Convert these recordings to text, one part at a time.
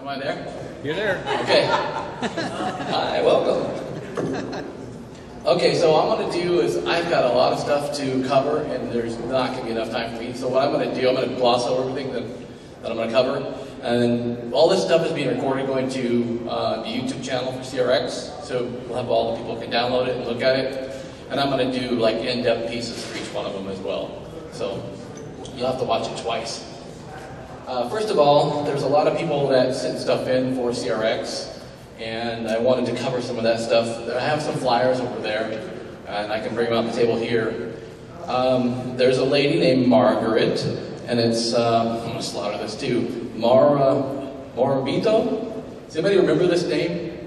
Am I there? You're there. Okay. Hi, welcome. Okay, so what I'm going to do is I've got a lot of stuff to cover, and there's not going to be enough time for me. So what I'm going to do, I'm going to gloss over everything that I'm going to cover. And all this stuff is being recorded going to the YouTube channel for CRX. So we'll have all the people can download it and look at it. And I'm going to do like in-depth pieces for each one of them as well. So you'll have to watch it twice. First of all, there's a lot of people that send stuff in for CRX, and I wanted to cover some of that stuff. I have some flyers over there, and I can bring them on the table here. There's a lady named Margaret, and it's, I'm going to slaughter this too, Morabito? Does anybody remember this name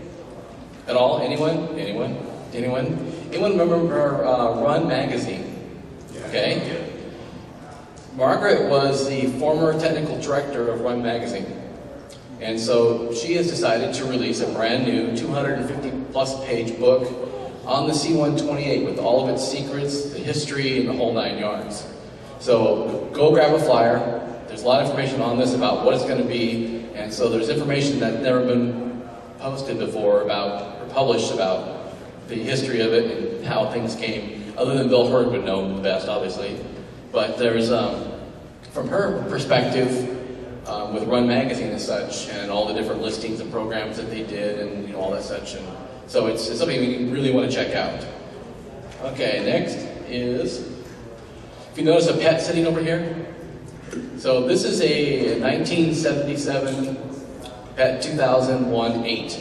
at all? Anyone? Anyone? Anyone? Anyone remember Run magazine? Okay. Margaret was the former technical director of Run magazine. And so she has decided to release a brand new 250-plus page book on the C128 with all of its secrets, the history, and the whole 9 yards. So go grab a flyer. There's a lot of information on this about what it's going to be. And so there's information that's never been posted before about, or published about the history of it and how things came, other than Bill Hurd would know the best, obviously. But there's, from her perspective, with Run magazine and such, and all the different listings and programs that they did, and all that such. And so it's something we really want to check out. Okay, next is, if you notice a pet sitting over here. So this is a 1977 Pet 2001-8.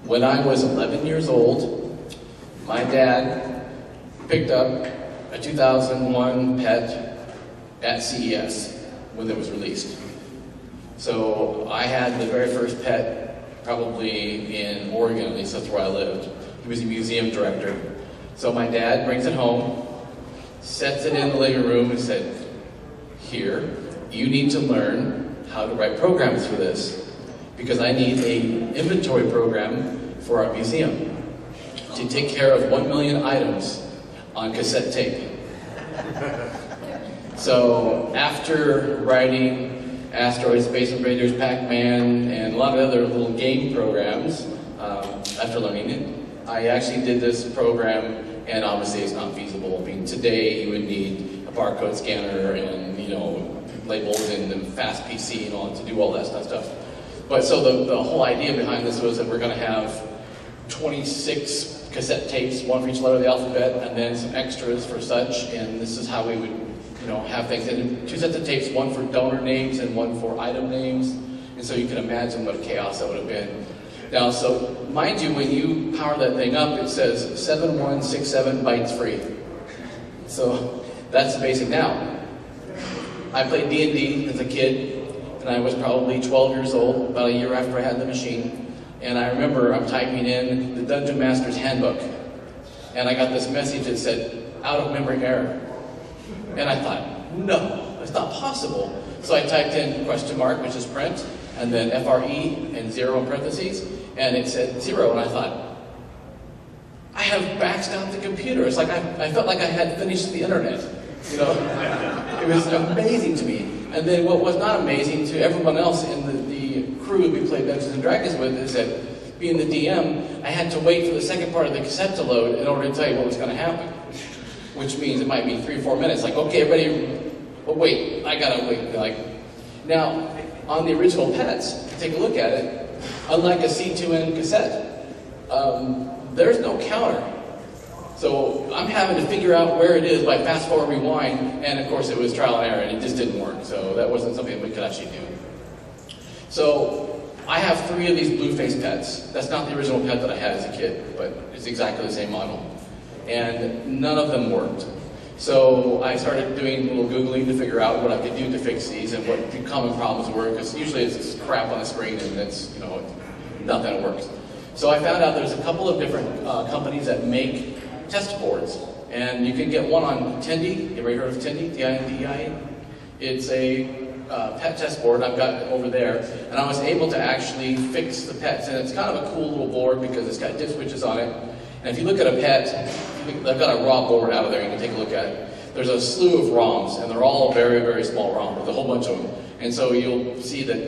When I was 11 years old, my dad picked up a 2001 Pet at CES when it was released. So I had the very first pet probably in Oregon, at least that's where I lived. He was a museum director. So my dad brings it home, sets it in the living room and said, "Here, you need to learn how to write programs for this, because I need an inventory program for our museum to take care of 1 million items on cassette tape." So after writing Asteroid, Space Invaders, Pac-Man, and a lot of other little game programs, after learning it, I actually did this program, and obviously it's not feasible. I mean, today you would need a barcode scanner and, labels and a fast PC and all to do all that stuff. But so the whole idea behind this was that we're going to have 26 cassette tapes, one for each letter of the alphabet, and then some extras for such, and this is how we would have things. And 2 sets of tapes, one for donor names and one for item names, and so you can imagine what chaos that would have been. Now, so mind you, when you power that thing up, it says 7167 bytes free. So that's the basic. Now, I played D&D as a kid, and I was probably 12 years old, about a year after I had the machine. And I remember I'm typing in the Dungeon Master's Handbook, and I got this message that said, "out of memory error." And I thought, no, it's not possible. So I typed in question mark, which is print, and then FRE and 0 in parentheses, and it said 0, and I thought, I have maxed out the computer. It's like I felt like I had finished the internet. It was amazing to me. And then what was not amazing to everyone else in the crew we played Dungeons and Dragons with is that, being the DM, I had to wait for the second part of the cassette to load in order to tell you what was going to happen. Which means it might be 3 or 4 minutes. Like, okay, everybody, but wait, I gotta wait. Now, on the original Pets, take a look at it. Unlike a C2N cassette, there's no counter. So I'm having to figure out where it is by fast forward rewind, and of course it was trial and error, and it just didn't work. So that wasn't something we could actually do. So I have 3 of these blue-faced pets. That's not the original pet that I had as a kid, but it's exactly the same model. And none of them worked. So I started doing a little Googling to figure out what I could do to fix these and what the common problems were, because usually it's just crap on the screen and it's, nothing that works. So I found out there's a couple of different companies that make test boards. And you can get one on Tindy. You ever heard of Tindy? T-I-N-D-I? It's a pet test board. I've got it over there. And I was able to actually fix the pets. And it's kind of a cool little board because it's got dip switches on it. And if you look at a pet, I've got a raw board out of there, you can take a look at it. There's a slew of ROMs, and they're all very, very small ROMs. There's a whole bunch of them. And so you'll see that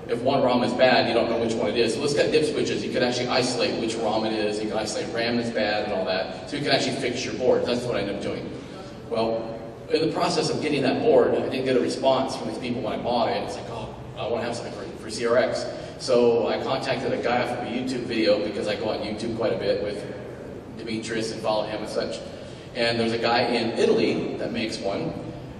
if one ROM is bad, you don't know which one it is. So let's get dip switches. You can actually isolate which ROM it is. You can isolate RAM that's bad and all that. So you can actually fix your board. That's what I ended up doing. Well, in the process of getting that board, I didn't get a response from these people when I bought it. It's like, oh, I want to have something for CRX. So I contacted a guy from a YouTube video, because I go on YouTube quite a bit with Demetrius and follow him and such. And there's a guy in Italy that makes one,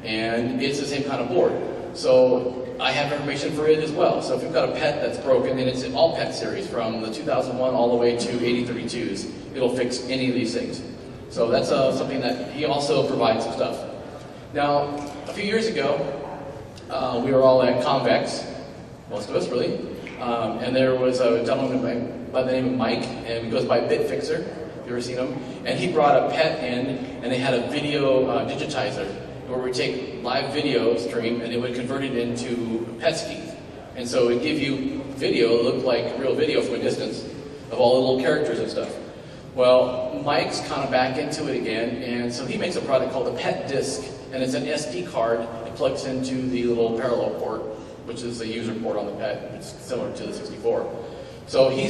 and it's the same kind of board. So I have information for it as well. So if you've got a PET that's broken, and it's an all PET series from the 2001 all the way to 8032s, it'll fix any of these things. So that's something that he also provides some stuff. Now, a few years ago, we were all at Convex, most of us really, and there was a gentleman by the name of Mike, and he goes by BitFixer. You ever seen him? And he brought a PET in, and they had a video digitizer where we take live video stream and it would convert it into PET ski. And so it would give you video, it looked like real video from a distance of all the little characters and stuff. Well, Mike's kind of back into it again, and so he makes a product called a PET disc, and it's an SD card. It plugs into the little parallel port, which is the user port on the PET. It's similar to the 64. So he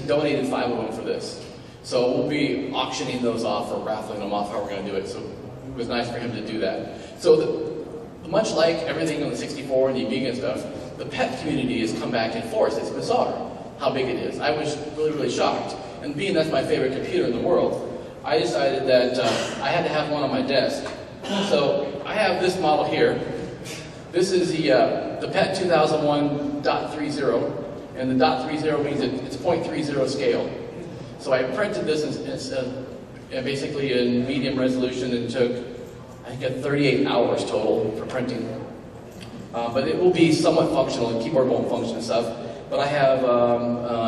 donated 5 of them for this. So we'll be auctioning those off or raffling them off, how we're going to do it. So it was nice for him to do that. So much like everything on the 64 and the Amiga and stuff, the PET community has come back in force. It's bizarre how big it is. I was really, really shocked. And being that's my favorite computer in the world, I decided that I had to have one on my desk. So I have this model here. This is the PET 2001.30, and the .30 means it's 0.30 scale. So I printed this basically in medium resolution, and took, I think, 38 hours total for printing. But it will be somewhat functional, the keyboard won't function and stuff. But I have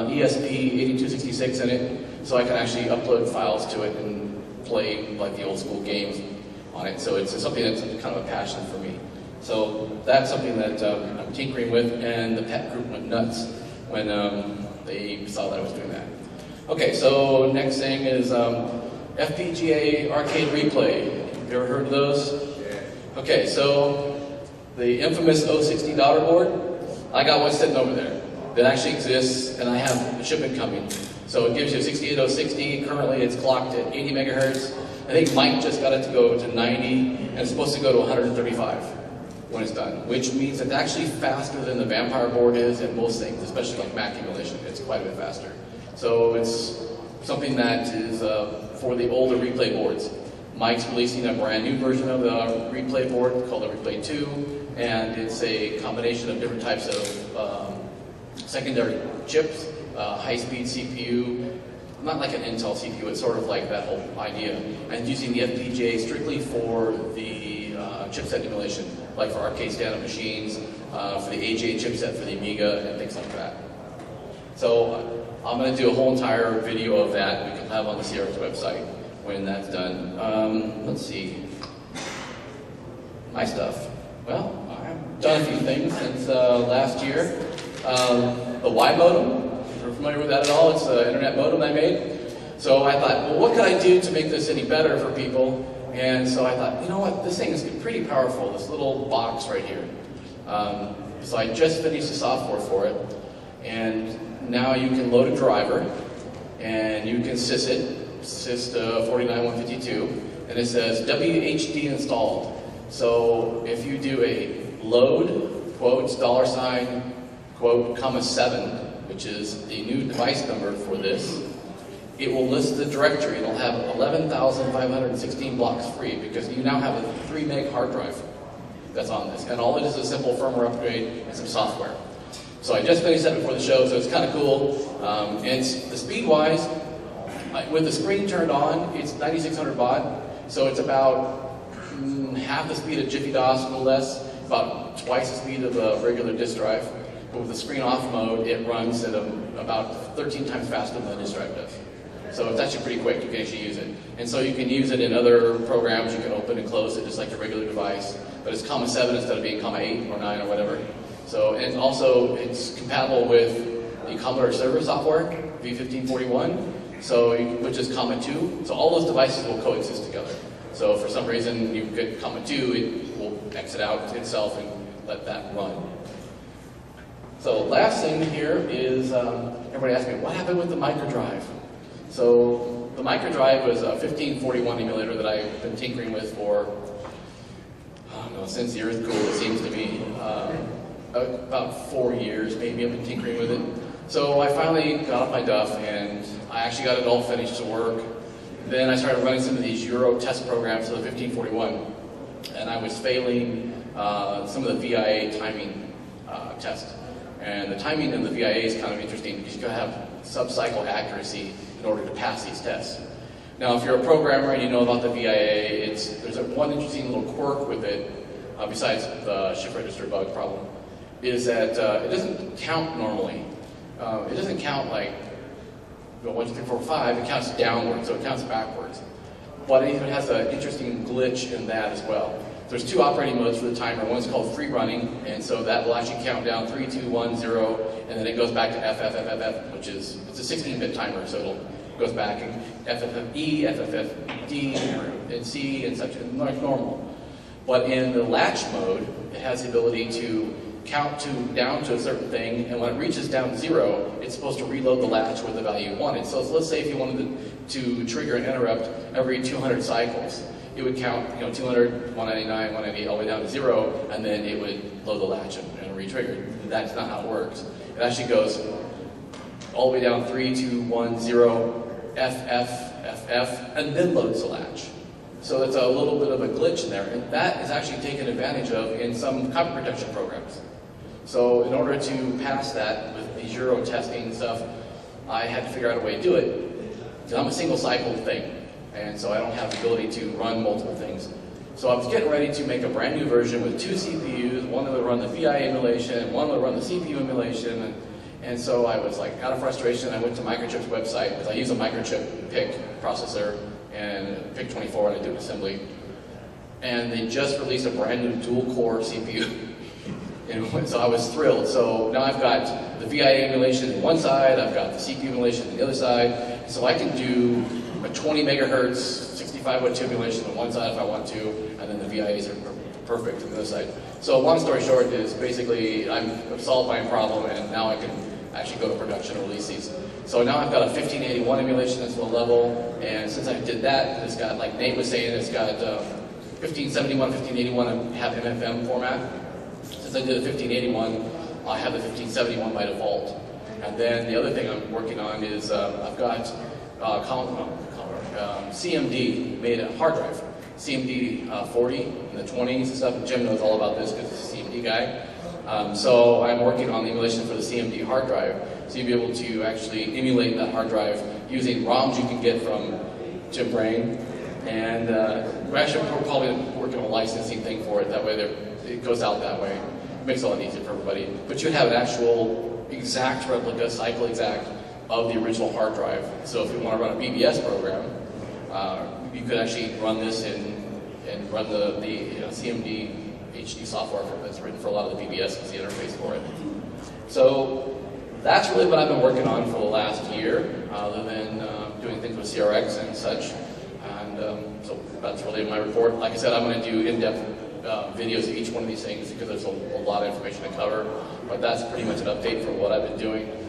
ESP8266 in it, so I can actually upload files to it and play like the old school games on it. So it's something that's kind of a passion for me. So that's something that I'm tinkering with, and the PET group went nuts when they saw that I was doing that. Okay, so next thing is Fpga arcade replay. Have you ever heard of those? Yeah. Okay, so the infamous 060 daughter board, I got one sitting over there that actually exists, and I have a shipment coming. So it gives you 68060. Currently it's clocked at 80 megahertz. I think Mike just got it to go to 90, and it's supposed to go to 135 when it's done, which means it's actually faster than the Vampire board is in most things, especially like Mac emulation. It's quite a bit faster. So it's something that is for the older replay boards. Mike's releasing a brand new version of the replay board called the Replay 2, and it's a combination of different types of secondary chips, high-speed CPU, not like an Intel CPU, it's sort of like that whole idea, and using the FPGA strictly for the chipset emulation, like for arcade stand-up machines, for the AJ chipset for the Amiga, and things like that. So I'm going to do a whole entire video of that we can have on the CRX website when that's done. Let's see. My stuff. Well, I've done a few things since last year. The Y modem, if you're familiar with that at all, it's an internet modem I made. So I thought, well, what could I do to make this any better for people? And so I thought, you know what, this thing is pretty powerful, this little box right here. So I just finished the software for it, and now you can load a driver, and you can sys it, sys 49152, and it says WHD installed. So if you do a load, quotes, $, quote, $7, which is the new device number for this, it will list the directory. It'll have 11,516 blocks free, because you now have a 3 meg hard drive that's on this. And all it is a simple firmware upgrade and some software. So I just finished that before the show, so it's kind of cool. It's the speed-wise, with the screen turned on, it's 9600 baud, so it's about half the speed of Jiffy DOS, a little less, about twice the speed of a regular disk drive. But with the screen off mode, it runs at about 13 times faster than the disk drive does. So it's actually pretty quick, you can actually use it. And so you can use it in other programs, you can open and close it just like your regular device, but it's $7 instead of being $8 or 9 or whatever. So, and also it's compatible with the Commodore server software, V1541, so which is $2. So all those devices will coexist together. So if for some reason you get $2, it will exit out itself and let that run. So last thing here is, everybody asked me, what happened with the microdrive? So the microdrive was a 1541 emulator that I've been tinkering with for, I don't know, since the earth cooled, it seems to me. About 4 years maybe I've been tinkering with it. So I finally got off my duff and I actually got it all finished to work. Then I started running some of these Euro test programs for the 1541, and I was failing some of the VIA timing tests. And the timing in the VIA is kind of interesting because you gotta have sub-cycle accuracy in order to pass these tests. Now, if you're a programmer and you know about the VIA, there's one interesting little quirk with it, besides the shift register bug problem, is that it doesn't count normally. It doesn't count like 1, 2, 3, 4, 5, it counts downwards, so it counts backwards. But it even has an interesting glitch in that as well. There's 2 operating modes for the timer. One's called free running, and so that will actually count down 3, 2, 1, 0, and then it goes back to FFFFF, which is, it's a 16-bit timer, so it goes back and FFFE, FFFD, and C, and such, and like normal. But in the latch mode, it has the ability to count down to a certain thing, and when it reaches down 0, it's supposed to reload the latch with the value you wanted. So let's say if you wanted to trigger an interrupt every 200 cycles, it would count 200, 199, 198, all the way down to 0, and then it would load the latch and re-trigger. That's not how it works. It actually goes all the way down 3, 2, 1, 0, FF, and then loads the latch. So it's a little bit of a glitch in there, and that is actually taken advantage of in some copy protection programs. So in order to pass that with these Euro testing stuff, I had to figure out a way to do it. Because I'm a single cycle thing, and so I don't have the ability to run multiple things. So I was getting ready to make a brand new version with 2 CPUs, one that would run the VIA emulation, and one that would run the CPU emulation. And so I was like, out of frustration, I went to Microchip's website, because I use a Microchip PIC processor, and PIC24 and I do assembly. And they just released a brand new dual-core CPU. And so I was thrilled. So now I've got the VIA emulation on one side, I've got the CPU emulation on the other side. So I can do a 20 megahertz, 65 watt emulation on one side if I want to, and then the VIAs are perfect on the other side. So long story short is basically I've solved my problem, and now I can actually go to production and release these. So now I've got a 1581 emulation that's low level, and since I did that, it's got, like Nate was saying, it's got 1571, 1581 have MFM format. Since I did a 1581, I have the 1571 by default. And then the other thing I'm working on is I've got CMD made a hard drive, CMD 40 in the 20s and stuff. Jim knows all about this because he's a CMD guy. So I'm working on the emulation for the CMD hard drive. So you'll be able to actually emulate that hard drive using ROMs you can get from Jim Brain. And we're actually probably working on a licensing thing for it. That way it goes out that way. It makes it a lot easier for everybody. But you have an actual exact replica, cycle exact, of the original hard drive. So if you want to run a BBS program, you could actually run this and run the CMD HD software that's written for a lot of the BBS as the interface for it. So that's really what I've been working on for the last year, other than doing things with CRX and such. And so that's really my report. Like I said, I'm going to do in-depth videos of each one of these things because there's a lot of information to cover. But that's pretty much an update for what I've been doing.